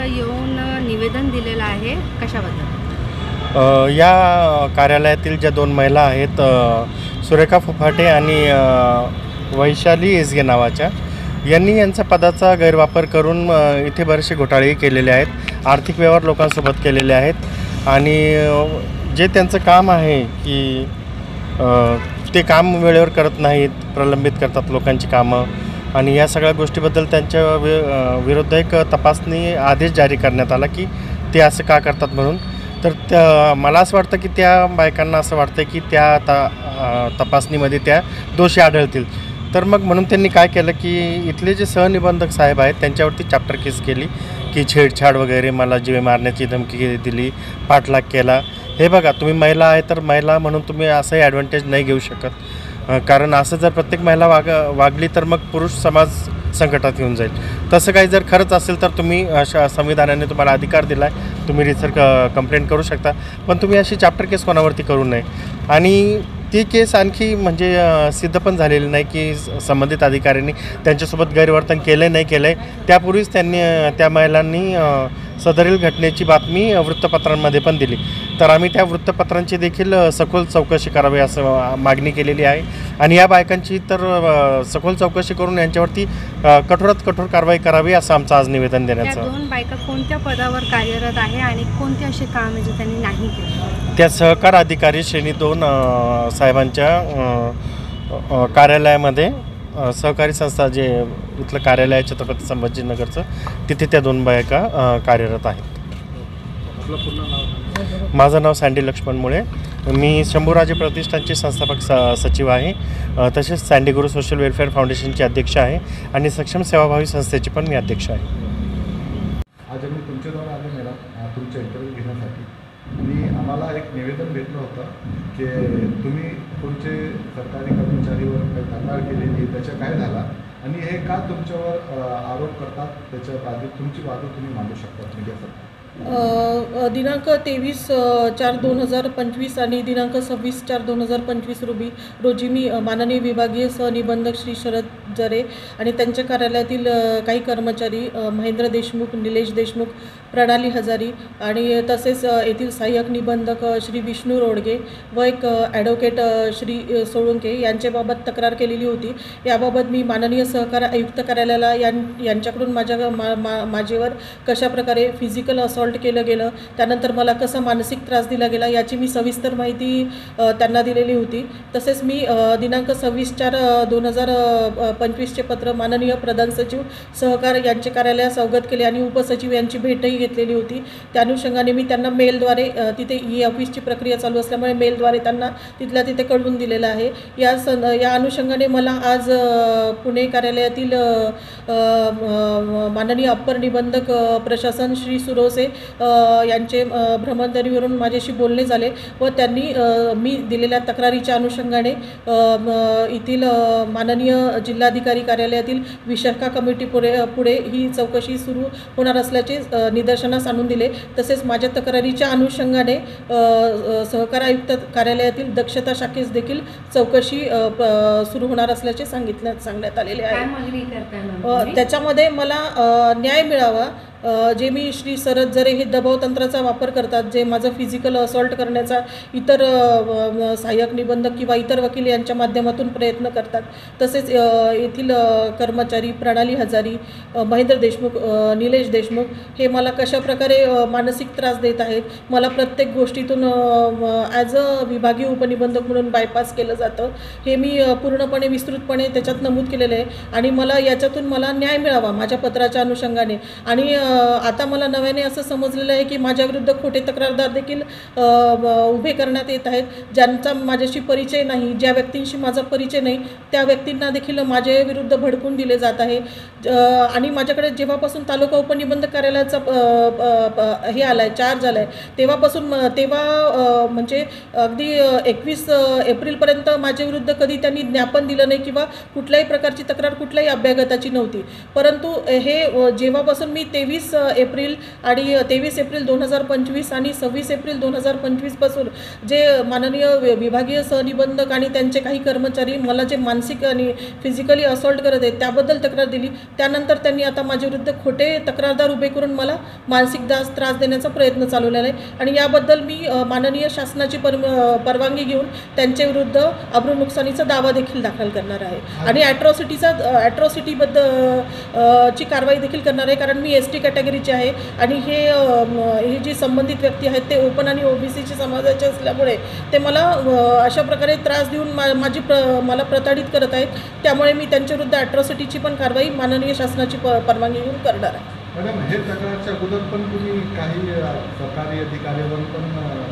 येऊन निवेदन दिलेलं आहे, कशाबद्दल? या कार्यालयातील ज्या दोन महिला आहेत, सुरेखा फुफाटे आणि वैशाली इसगे नावाच्या, यांनी यांचा पदाचा गैरवापर करून इथे बरेचसे घोटाळेही केलेले आहेत, आर्थिक व्यवहार लोकांसोबत केलेले आहेत आणि जे त्यांचं काम आहे की ते काम वेळेवर करत नाहीत, प्रलंबित करतात लोकांची कामं आणि या सगळ्या गोष्टीबद्दल त्यांच्या विरुद्ध एक तपासणी आदेश जारी करण्यात आला की ते असं का करतात म्हणून. तर मला असं वाटतं की त्या बायकांना असं वाटतं की त्या तपासणीमध्ये त्या दोषी आढळतील. तर मग म्हणून त्यांनी काय केलं की इथले जे सहनिबंधक साहेब आहेत त्यांच्यावरती चॅप्टर केस केली की छेडछाड वगैरे, मला जीवे मारण्याची धमकी दिली, पाठलाग केला. हे बघा, तुम्ही महिला आहे तर महिला म्हणून तुम्ही असंही ॲडव्हान्टेज नाही घेऊ शकत, कारण असं जर प्रत्येक महिला वागली तर मग पुरुष समाज संकटात येऊन जाईल. तसं काही जर खरंच असेल तर तुम्ही अशा संविधानाने तुम्हाला अधिकार दिला आहे, तुम्ही रिसर कंप्लेंट करू शकता, पण तुम्ही अशी चॅप्टर केस कोणावरती करू नये. आणि ती केस आणखी म्हणजे सिद्ध पण झालेली नाही की संबंधित अधिकाऱ्यांनी त्यांच्यासोबत गैरवर्तन केलं नाही केलं आहे. त्यापूर्वीच त्या महिलांनी सदरील घटनेची बातमी वृत्तपत्रांमध्ये पण दिली. तर आम्ही त्या वृत्तपत्रांची देखील सखोल चौकशी करावी असं मागणी केलेली आहे आणि या बायकांची तर सखोल चौकशी करून यांच्यावरती कठोरात कठोर कारवाई करावी असं आमचं आज निवेदन देण्याचं. त्या दोन बायका कोणत्या पदावर कार्यरत आहे आणि कोणते असे काम जे त्यांनी नाही केले? त्या सहकार अधिकारी श्रेणी 2 साहेबांच्या कार्यालयामध्ये, सहकारी संस्था जे इथलं कार्यालय आहे छत्रपती संभाजीनगरचं, तिथे त्या दोन बायका कार्यरत आहेत. माझं नाव सँडी लक्ष्मण मुळे, मी शंभूराजे प्रतिष्ठानचे संस्थापक सचिव आहे, तसेच सँडी गुरु सोशल वेलफेअर फाउंडेशनचे अध्यक्ष आहे आणि सक्षम सेवाभावी संस्थेचे पण मी अध्यक्ष आहे. आज आम्ही तुमच्याजवळ आले मॅडम तुमचा इंटरव्ह्यू घेण्यासाठी आणि आम्हाला एक निवेदन भेटलं होतं की तुम्ही तुमचे सरकारी कर्मचारीवर काही तक्रार केलेली, त्याच्या काय झाला आणि हे का तुमच्यावर आरोप करतात, त्याच्या बाबतीत तुमची बाजू तुम्ही मांडू शकता मीडियासाठी. दिनांक 23/4/2025 आणि दिनांक 26/4/2025 रोजी मी माननीय विभागीय सहनिबंधक श्री शरद जरे आणि त्यांच्या कार्यालयातील काही कर्मचारी महेंद्र देशमुख, निलेश देशमुख, प्रणाली हजारी आणि तसेच येथील सहाय्यक निबंधक श्री विष्णू रोडगे व एक ॲडव्होकेट श्री सोळुंके यांच्याबाबत तक्रार केलेली होती. याबाबत मी माननीय सहकार आयुक्त कार्यालयाला यांच्याकडून माझ्यावर कशाप्रकारे फिजिकल असॉल्ट केलं गेलं, त्यानंतर मला कसा मानसिक त्रास दिला गेला याची मी सविस्तर माहिती त्यांना दिलेली होती. तसेच मी दिनांक 26/4/2025 पत्र माननीय प्रधान सचिव सहकार यांचे कार्यालयास अवगत केले आणि उपसचिव यांची भेटही घेतलेली होती. त्या अनुषंगाने मी त्यांना मेलद्वारे, तिथे ई ऑफिसची प्रक्रिया चालू असल्यामुळे मेलद्वारे त्यांना तिथल्या तिथे कळवून दिलेलं आहे. या अनुषंगाने मला आज पुणे कार्यालयातील माननीय अप्पर निबंधक प्रशासन श्री सुरोसे यांचे भ्रमणध्वनीवरून माझ्याशी बोलणे झाले व त्यांनी मी दिलेल्या तक्रारीच्या अनुषंगाने येथील माननीय जिल्हाधिकारी कार्यालयातील विशाखा कमिटी पुढे ही चौकशी सुरू होणार असल्याचे निदर्शनास आणून दिले. तसेच माझ्या तक्रारीच्या अनुषंगाने सहकार आयुक्त कार्यालयातील दक्षता शाखेस देखील चौकशी सुरू होणार असल्याचे सांगण्यात आलेले आहे. त्याच्यामध्ये मला न्याय मिळावा. जे मी श्री शरद जरे हे दबाव तंत्राचा वापर करतात, जे माझं फिजिकल असॉल्ट करण्याचा इतर सहाय्यक निबंधक किंवा इतर वकील यांच्या माध्यमातून प्रयत्न करतात. तसेच येथील कर्मचारी प्रणाली हजारी, महेंद्र देशमुख, निलेश देशमुख हे मला कशाप्रकारे मानसिक त्रास देत आहेत. मला प्रत्येक गोष्टीतून ॲज अ विभागीय उपनिबंधक म्हणून बायपास केलं जातं. हे मी पूर्णपणे विस्तृतपणे त्याच्यात नमूद केलेलं आहे आणि मला याच्यातून मला न्याय मिळावा माझ्या पत्राच्या अनुषंगाने. आणि आता मला नव्याने असं समजलेलं आहे की माझ्याविरुद्ध खोटे तक्रारदार देखील उभे करण्यात येत आहेत, ज्यांचा माझ्याशी परिचय नाही, ज्या व्यक्तींशी माझा परिचय नाही त्या व्यक्तींना देखील माझ्याविरुद्ध भडकून दिले जात आहे. आणि माझ्याकडे जेव्हापासून तालुका उपनिबंधक कार्यालयाचा हे आला आहे, चार्ज आला आहे, तेव्हापासून म्हणजे अगदी 21 एप्रिलपर्यंत माझ्याविरुद्ध कधी त्यांनी ज्ञापन दिलं नाही किंवा कुठल्याही प्रकारची तक्रार कुठल्याही अभ्यागताची नव्हती. परंतु हे जेव्हापासून मी 23 23 एप्रिल आणि 23 एप्रिल 2025 आणि 26 एप्रिल 2025पासून जे माननीय विभागीय सहनिबंधक आणि त्यांचे काही कर्मचारी मला जे मानसिक आणि फिजिकली असॉल्ट करत आहेत त्याबद्दल तक्रार दिली. त्यानंतर त्यांनी आता माझ्या विरुद्ध खोटे तक्रारदार उभे करून मला मानसिक त्रास देण्याचा प्रयत्न चालवलेला आहे आणि याबद्दल मी माननीय शासनाची परवानगी घेऊन त्यांच्या विरुद्ध अब्रू नुकसानीचा दावा देखील दाखल करणार आहे आणि ॲट्रॉसिटीबद्दल ची कारवाई देखील करणार आहे. कारण मी ST कॅटेगरीचे आहे आणि हे जी संबंधित व्यक्ती आहेत ते ओपन आणि OBC समाजाचे असल्यामुळे ते मला अशा प्रकारे त्रास देऊन मला प्रताडित करत आहेत. त्यामुळे मी त्यांच्याविरुद्ध ॲट्रॉसिटीची पण कारवाई माननीय शासनाची परवानगी घेऊन करणार आहे. मॅडम, हे तक्रारच्या अगोदर पण तुम्ही काही सरकारी अधिकाऱ्यांवर पण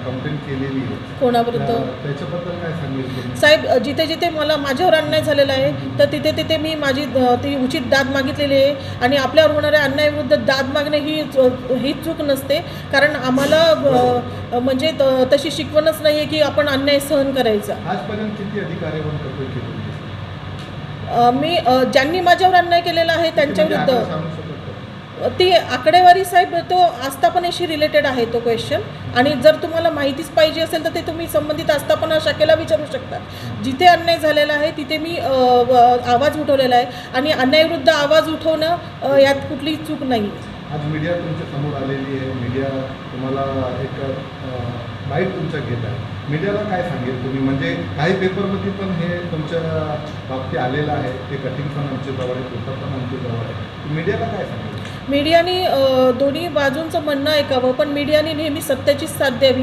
कंप्लेंट केलेली आहे. कोणाविरुद्ध? त्याच्याबद्दल काय सांगेल तुम्ही? साहेब, जिथे जिथे माझ्यावर अन्याय झालेला आहे तर तिथे तिथे मी माझी ती उचित दाद मागितलेली आहे आणि आपल्यावर होणाऱ्या अन्यायाविरुद्ध दाद मागणे ही चूक नसते. कारण आम्हाला म्हणजे तशी शिकवणच नाही आहे की आपण अन्याय सहन करायचा. आजपर्यंत किती अधिकाऱ्यांवर कंप्लेंट केली? मी ज्यांनी माझ्यावर अन्याय केलेला आहे त्यांच्याविरुद्ध सांगू शकतो? ती आकडेवारी साहेब तो आस्थापनेशी रिलेटेड आहे तो क्वेश्चन आणि जर तुम्हाला माहितीच पाहिजे असेल तर ते तुम्ही संबंधित आस्थापना शाखेला विचारू शकता. जिथे अन्याय झालेला आहे तिथे मी आवाज उठवलेला आहे आणि अन्यायाविरुद्ध आवाज उठवणं यात कुठलीही चूक नाही. आज मीडिया तुमच्या समोर आलेली आहे. मीडिया तुम्हाला एक बाईट तुमच्या घेत आहे. मीडियाला काय सांगेल तुम्ही? म्हणजे काही पेपरमध्ये पण हे तुमच्या बाबतीत आलेलं आहे. ते कटिंग पण आमच्या जवळ आहे, पेपर पण आमच्या जवळ आहे. मीडियाला काय सांगेल? मीडियाने दोन्ही बाजूंचं म्हणणं ऐकावं पण मीडियाने नेहमी सत्याचीच साथ द्यावी.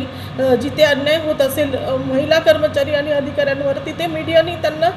जिथे अन्याय होत असेल महिला कर्मचारी आणि अधिकाऱ्यांवर तिथे मीडियाने त्यांना